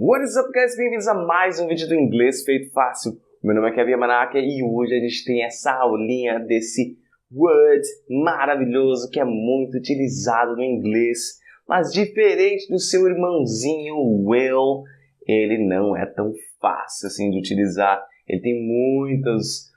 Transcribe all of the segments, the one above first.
What is up, guys? Bem-vindos a mais um vídeo do Inglês Feito Fácil. Meu nome é Kevin Yamanaka e hoje a gente tem essa aulinha desse word maravilhoso que é muito utilizado no inglês, mas diferente do seu irmãozinho will, ele não é tão fácil assim de utilizar. Ele tem muitos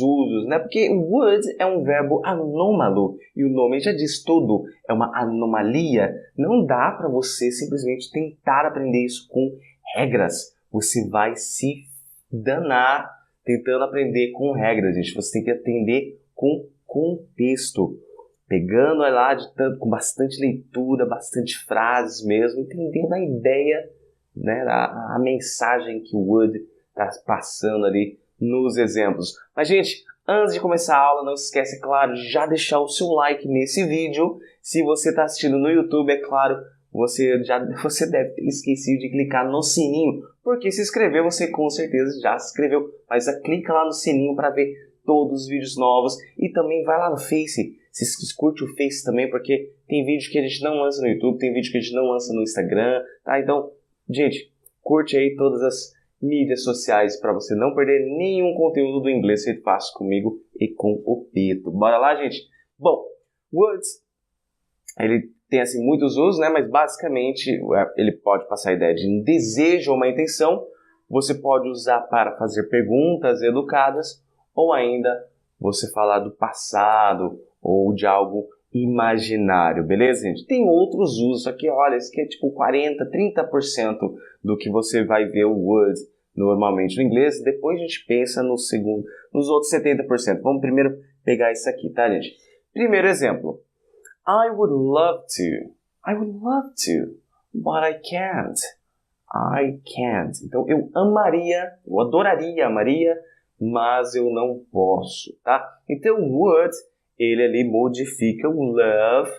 usos, né? Porque would é um verbo anômalo e o nome já diz tudo, é uma anomalia. Não dá para você simplesmente tentar aprender isso com regras. Você vai se danar tentando aprender com regras, gente. Você tem que aprender com contexto, pegando lá com bastante leitura, bastante frases mesmo, entendendo a ideia, né? A mensagem que o would está passando ali nos exemplos. Mas, gente, antes de começar a aula, não se esquece, é claro, já deixar o seu like nesse vídeo. Se você está assistindo no YouTube, é claro, você deve ter esquecido de clicar no sininho, porque se inscrever, você com certeza já se inscreveu. Mas clica lá no sininho para ver todos os vídeos novos. E também vai lá no Face, se curte o Face também, porque tem vídeo que a gente não lança no YouTube, tem vídeo que a gente não lança no Instagram, tá? Então, gente, curte aí todas as mídias sociais para você não perder nenhum conteúdo do Inglês Feito Fácil comigo e com o Pito. Bora lá, gente? Bom, words, ele tem assim muitos usos, né? Mas basicamente ele pode passar a ideia de um desejo ou uma intenção. Você pode usar para fazer perguntas educadas ou ainda você falar do passado ou de algo imaginário, beleza, gente? Tem outros usos aqui, olha, esse aqui é tipo 40, 30% do que você vai ver o would normalmente no inglês. Depois a gente pensa nos outros 70%. Vamos primeiro pegar isso aqui, tá, gente? Primeiro exemplo. I would love to, but I can't. I can't. Então, eu adoraria, mas eu não posso, tá? Então, would, ele ali modifica o love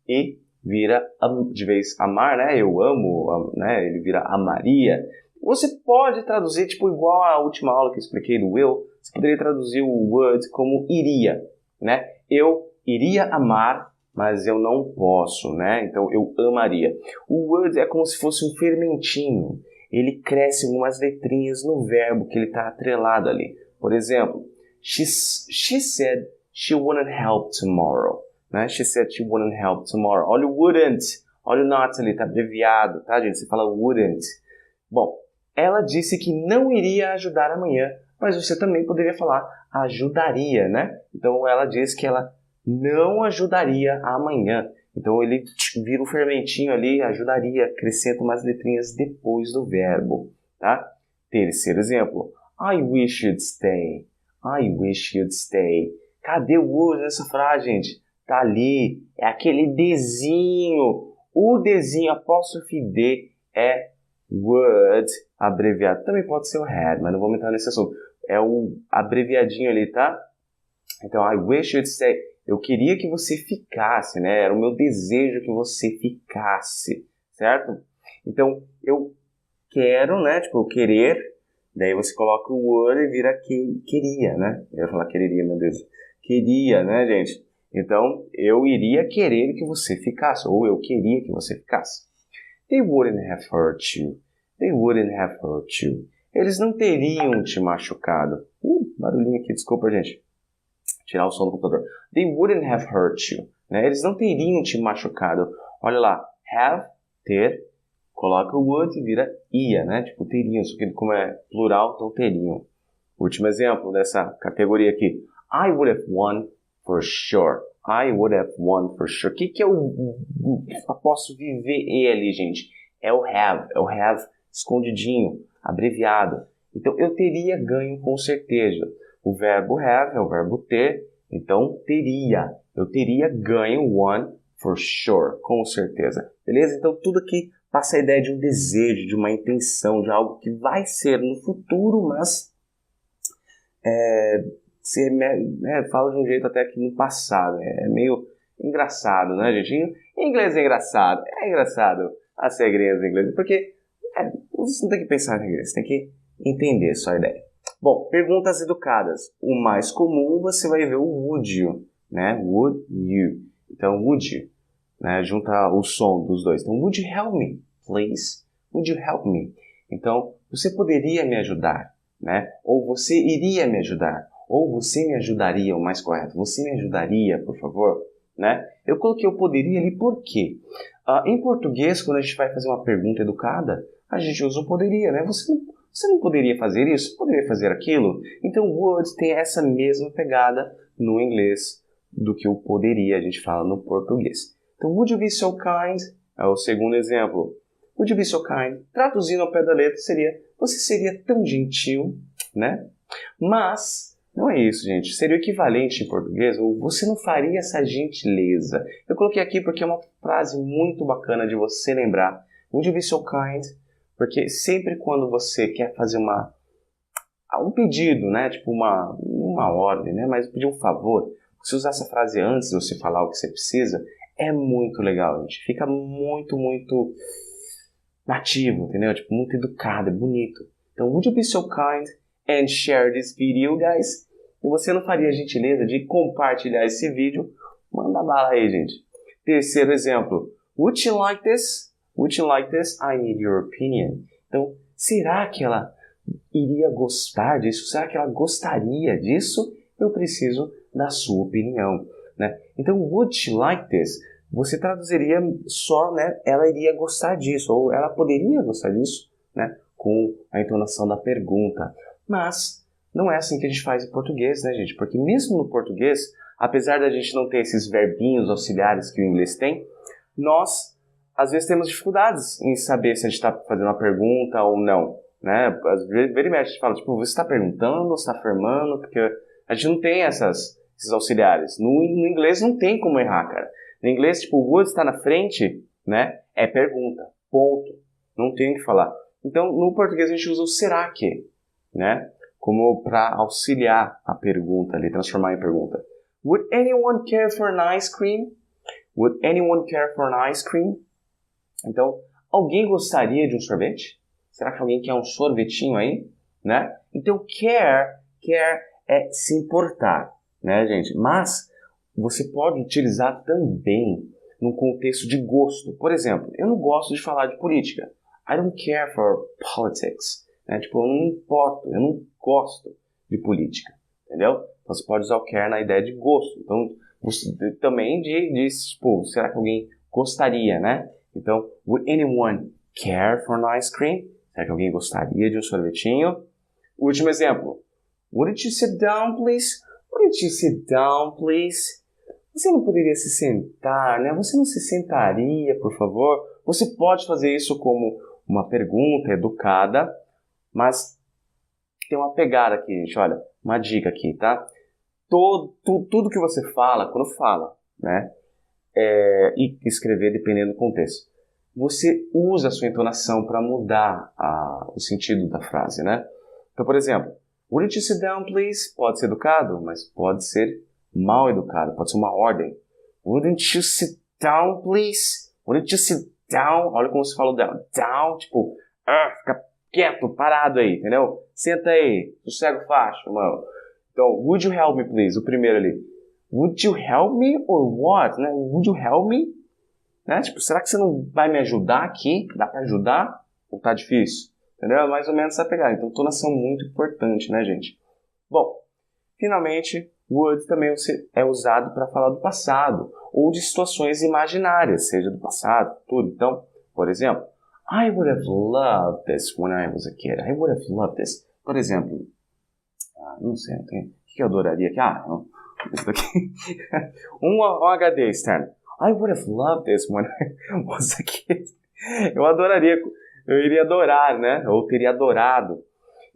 e vira, de vez amar, né? Eu amo, né? Ele vira amaria. Você pode traduzir, tipo, igual a última aula que eu expliquei do will, você poderia traduzir o would como iria, né? Eu iria amar, mas eu não posso, né? Então, eu amaria. O would é como se fosse um fermentinho. Ele cresce umas letrinhas no verbo que ele está atrelado ali. Por exemplo, she said she wouldn't help tomorrow. Né? She said she wouldn't help tomorrow. Olha o wouldn't. Olha o not ali, tá abreviado, tá, gente? Você fala wouldn't. Bom, ela disse que não iria ajudar amanhã, mas você também poderia falar ajudaria, né? Então, ela disse que ela não ajudaria amanhã. Então, ele vira um fermentinho ali, ajudaria, acrescenta umas letrinhas depois do verbo, tá? Terceiro exemplo. I wish you'd stay. I wish you'd stay. Cadê o would nessa frase, gente? Tá ali. É aquele dezinho. O dezinho, apóstrofe D, é would, abreviado. Também pode ser o had, mas não vou entrar nesse assunto. É o abreviadinho ali, tá? Então, I wish you'd stay. Eu queria que você ficasse, né? Era o meu desejo que você ficasse, certo? Então, eu quero, né? Tipo, eu querer. Daí você coloca o would e vira queria, né? Eu ia falar quereria, meu Deus. Queria, né, gente? Então, eu iria querer que você ficasse. Ou eu queria que você ficasse. They wouldn't have hurt you. They wouldn't have hurt you. Eles não teriam te machucado. Barulhinho aqui, desculpa, gente. Tirar o som do computador. They wouldn't have hurt you. Né? Eles não teriam te machucado. Olha lá. Have, ter. Coloca o would e vira ia, né? Tipo, teriam. Só que como é plural, então teriam. Último exemplo dessa categoria aqui. I would have won for sure. I would have won for sure. O que é o posso viver ele, gente? É o have. É o have escondidinho, abreviado. Então, eu teria ganho com certeza. O verbo have é o verbo ter. Então, teria. Eu teria ganho won for sure. Com certeza. Beleza? Então, tudo aqui passa a ideia de um desejo, de uma intenção, de algo que vai ser no futuro, mas fala de um jeito até que no passado. É meio engraçado, né, gente? Em inglês é engraçado. É engraçado as regrinhas em inglês, porque você não tem que pensar em inglês, você tem que entender só a ideia. Bom, perguntas educadas. O mais comum você vai ver o would you, né? Would you. Então, would you, né? Junta o som dos dois. Então, would you help me, please? Would you help me? Então, você poderia me ajudar, né? Ou você iria me ajudar. Ou você me ajudaria, o mais correto. Você me ajudaria, por favor, né? Eu coloquei o poderia ali por quê? Em português, quando a gente vai fazer uma pergunta educada, a gente usa o poderia, né? Você não poderia fazer isso? Poderia fazer aquilo? Então, would tem essa mesma pegada no inglês do que o poderia, a gente fala no português. Então, would you be so kind? É o segundo exemplo. Would you be so kind? Traduzindo ao pé da letra seria, você seria tão gentil, né? Mas, não é isso, gente. Seria o equivalente em português, ou você não faria essa gentileza. Eu coloquei aqui porque é uma frase muito bacana de você lembrar. Would you be so kind? Porque sempre quando você quer fazer um pedido, né? Tipo uma ordem, né? Mas pedir um favor, você usar essa frase antes de você falar o que você precisa, é muito legal, gente. Fica muito, muito nativo, entendeu? Tipo, muito educado, é bonito. Então, would you be so kind and share this video, guys? E você não faria a gentileza de compartilhar esse vídeo? Manda bala aí, gente. Terceiro exemplo. Would you like this? Would you like this? I need your opinion. Então, será que ela iria gostar disso? Será que ela gostaria disso? Eu preciso da sua opinião, né? Então, would she like this? Você traduziria só, né? Ela iria gostar disso, ou ela poderia gostar disso, né? Com a entonação da pergunta. Mas não é assim que a gente faz em português, né, gente? Porque mesmo no português, apesar da gente não ter esses verbinhos auxiliares que o inglês tem, nós, às vezes, temos dificuldades em saber se a gente está fazendo uma pergunta ou não, né? Às vezes, a gente fala, tipo, você está perguntando, você está afirmando, porque a gente não tem esses auxiliares. No inglês não tem como errar, cara. No inglês, tipo, o would está na frente, né? É pergunta, ponto. Não tem o que falar. Então, no português a gente usa o será que, né? Como para auxiliar a pergunta ali, transformar em pergunta. Would anyone care for an ice cream? Would anyone care for an ice cream? Então, alguém gostaria de um sorvete? Será que alguém quer um sorvetinho aí? Né? Então, care é se importar, né, gente? Mas você pode utilizar também num contexto de gosto. Por exemplo, eu não gosto de falar de política. I don't care for politics. Né? Tipo, eu não me importo, eu não gosto de política. Entendeu? Então, você pode usar o care na ideia de gosto. Então, você, também tipo, será que alguém gostaria, né? Então, would anyone care for an ice cream? Será que alguém gostaria de um sorvetinho? Último exemplo. Wouldn't you sit down, please? Wouldn't you sit down, please? Você não poderia se sentar, né? Você não se sentaria, por favor? Você pode fazer isso como uma pergunta educada, mas tem uma pegada aqui, gente. Olha, uma dica aqui, tá? Tudo que você fala, quando fala, né? E escrever dependendo do contexto. Você usa a sua entonação para mudar o sentido da frase, né? Então, por exemplo, wouldn't you sit down, please? Pode ser educado, mas pode ser mal educado, pode ser uma ordem. Wouldn't you sit down, please? Wouldn't you sit down? Olha como se fala down. Down, tipo, fica quieto, parado aí, entendeu? Senta aí, sossego facho, mano. Então, would you help me, please? O primeiro ali. Would you help me or what? Né? Would you help me? Né? Tipo, será que você não vai me ajudar aqui? Dá pra ajudar? Ou tá difícil? Entendeu? É mais ou menos essa pegada. Então, tonação muito importante, né, gente? Bom, finalmente, would também é usado para falar do passado ou de situações imaginárias, seja do passado, tudo. Então, por exemplo, I would have loved this when I was a kid. I would have loved this. Por exemplo, não sei, o que eu adoraria aqui? Isso daqui. um HD externo. I would have loved this when I was a kid. Eu iria adorar, né? Ou teria adorado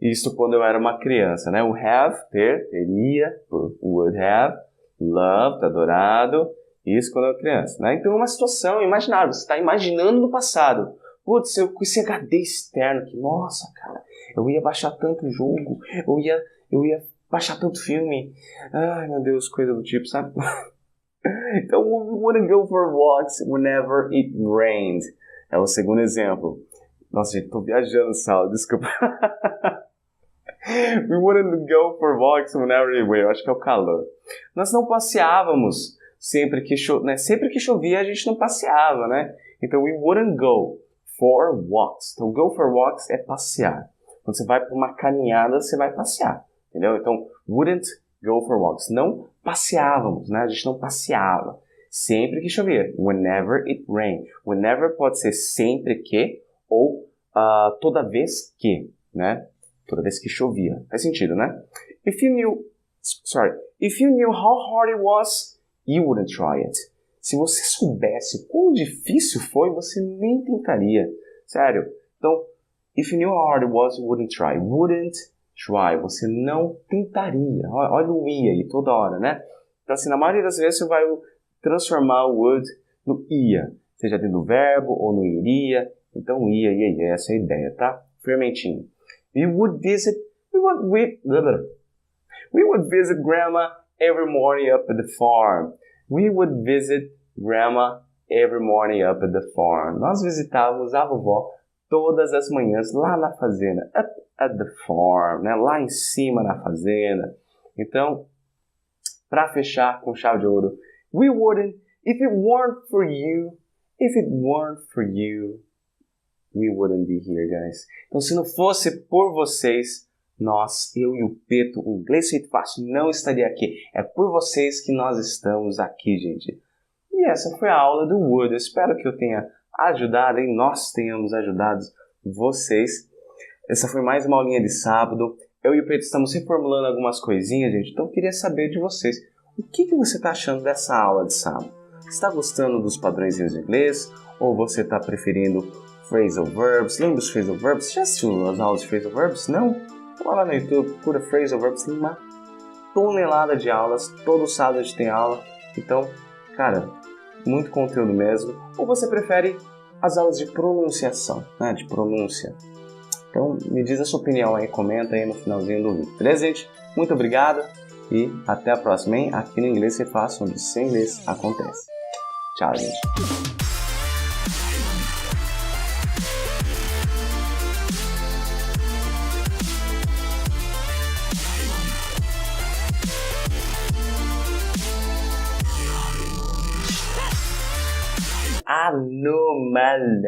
isso quando eu era uma criança, né? O have, teria, would have, loved, adorado, isso quando eu era criança, né? Então é uma situação imaginável, você está imaginando no passado. Putz, eu com esse HD externo aqui, nossa, cara, eu ia baixar tanto jogo, eu ia baixar tanto filme. Ai, meu Deus, coisa do tipo, sabe? Então, we wouldn't go for walks whenever it rained. É o segundo exemplo. Nossa, gente, tô viajando, Sal, desculpa. We wouldn't go for walks whenever it rained. Eu acho que é o calor. Nós não passeávamos sempre que chovia, a gente não passeava, né? Então, we wouldn't go for walks. Então, go for walks é passear. Quando você vai para uma caminhada, você vai passear, entendeu? Então, wouldn't go for walks. Não passeávamos, né? A gente não passeava. Sempre que chovia. Whenever it rained. Whenever pode ser sempre que ou toda vez que, né? Toda vez que chovia. Faz sentido, né? If you knew how hard it was, you wouldn't try it. Se você soubesse quão difícil foi, você nem tentaria. Sério. Então, if you knew how hard it was, you wouldn't try. Wouldn't try. Você não tentaria. Olha o ia aí toda hora, né? Então, assim, na maioria das vezes você vai transformar o would no ia. Seja dentro do verbo ou no iria. Então, ia. Essa é a ideia, tá? Fermentinho. We would visit Grandma every morning up at the farm. We would visit Grandma every morning up at the farm. Nós visitávamos a vovó todas as manhãs lá na fazenda. Up at the farm, né? Lá em cima na fazenda. Então, para fechar com chave de ouro, we wouldn't, if it weren't for you, we wouldn't be here, guys. Então, se não fosse por vocês, eu e o Peto, o Inglês Feito Fácil, não estaria aqui. É por vocês que nós estamos aqui, gente. E essa foi a aula do would. Eu espero que eu tenha ajudado e nós tenhamos ajudado vocês. Essa foi mais uma aulinha de sábado. Eu e o Peto estamos reformulando algumas coisinhas, gente. Então, eu queria saber de vocês. O que você está achando dessa aula de sábado? Você está gostando dos padrõezinhos de inglês? Ou você está preferindo phrasal verbs? Lembra dos phrasal verbs? Você já assistiu as aulas de phrasal verbs? Não? Vá lá no YouTube, procura phrasal verbs, tem uma tonelada de aulas, todo sábado a gente tem aula, então, cara, muito conteúdo mesmo. Ou você prefere as aulas de pronunciação, né, de pronúncia? Então, me diz a sua opinião aí, comenta aí no finalzinho do vídeo, beleza, gente? Muito obrigado e até a próxima, hein? Aqui no Inglês Feito Fácil, onde sem inglês acontece. Tchau, gente! Anomalou.